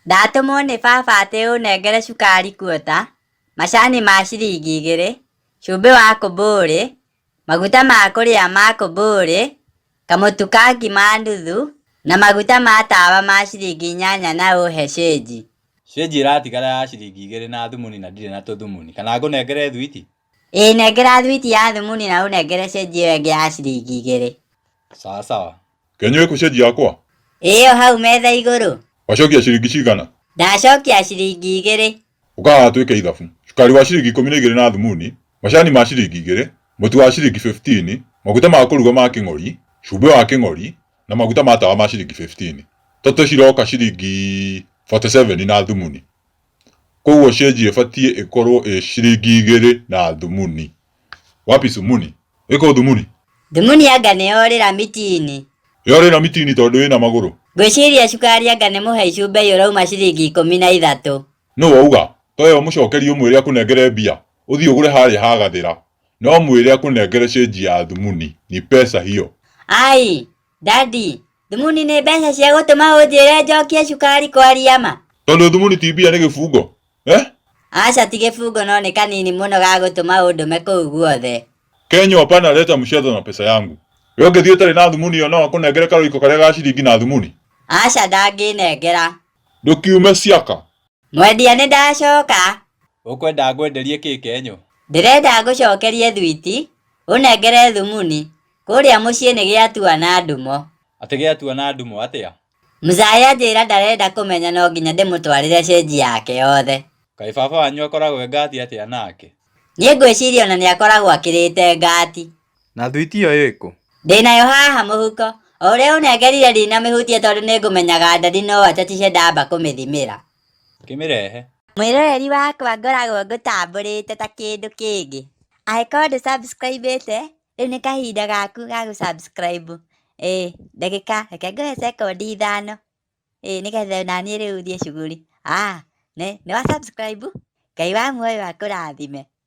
Ndatũmwo nĩ baba atĩ ũnengere cukari kuota, macani ma ciringi 2, cumbĩ wa kũmbũrĩ, maguta ma kũrĩa ma kũmbũrĩ, kamũtu ka ngima nuthu, na maguta ma tawa ma ciringi 8 na ũhe cĩnji. Cĩnji ĩratigara ya ciringi 2 na thumuni na ndirĩ na tũthumuni. Kana ngũnengere thwiti? Ĩĩ nengera thwiti ya thumuni na ũnengere cĩnji ĩyo ĩngĩ ya ciringi 2. Sawa sawa. Kenyo ĩkũ cĩnji yakwa? Ĩyo hau metha igũrũ. Wacokia ciringi cigana? Ndacokia ciringi 2. Ũkaga twĩke ithabu. Cukari wa ciringi 12 na thumuni, macani ma ciringi 2, mũtu wa ciringi 15, maguta ma kũruga ma kĩng'ori, cumbĩ wa kĩng'ori, na maguta ma tawa ma ciringi 15. Toto ciroka ciringi 47 na thumuni. Koguo cĩnji ĩbatiĩ ĩkorwo ciringi 2 na thumuni. Wapi thumuni? Ĩko thumuni? Thumuni anga nĩyorĩra mitini. Yorĩra mitini tondũ ĩna magũrũ. Ngwĩciria cukari anga nĩmũhe icumbĩ ũrauma ciringi 13. No wauga, toyo mũcokerie ũmwĩre akũnengere mbia, ũthiĩ ũgũre harĩa hagathĩra. No mwĩre akũnengere cĩnji ya thumuni, ni pesa hiyo. Ai, daddy, thumuni nĩ mbeca cia gũtũma ũnjĩre njokie cukari kwaria ma. Tondũ thumuni ti mbia nĩ gĩbungo. Aca ti gĩbungo no nĩ kanini mũno ga gũtũma ũndũme kũu guothe. Kenyo hapana leta mchezo na pesa yangu. Wewe ũngĩthiĩ ũtarĩ na thumuni yo no akũnengere karoiko karĩa ga ciringi na thumuni. Aca ndangĩnengera. Ndũkiume ciaka. Mwendia nĩ ndacoka. Ũkwenda ngwenderie kĩ Kenyo? Ndĩrenda ngũcokerie thwiti, ũnengere thumuni, kũrĩa mũciĩ nĩ gĩatua na ndumo. Atĩ gĩatua na ndumo atĩa? Mũcaya njĩra ndarenda kũmenya no nginya ndĩmũtwarĩre cĩnji yake yothe. Kaĩ baba wanyu akoragwo ngati atĩa nake? Niĩ ngwĩciria ona nĩakoragwo akĩrĩte ngati. Na thwiti ĩyo ĩkũ? Ndĩnayo haha mũhuko. O ũrĩa ũnengerire ndinamĩhutia tondũ nĩngũmenyaga ndari no atatice ndamba kũmĩthimĩra. Kĩmĩrehe. Mwĩroreri wakwa ngoragwo ngũtambũrĩte ta kĩndũ kĩngĩ. Angĩkorwo ndũ-subscribe-ĩte, rĩu nĩ kahinda gaku ga gũ-subscribe. Ndagĩka, reke ngũhe sekondi 5. Nĩgetha naniĩ rĩu thiĩ cuguri. Nĩ wa subscribe? Ngai wa muoyo akũrathime.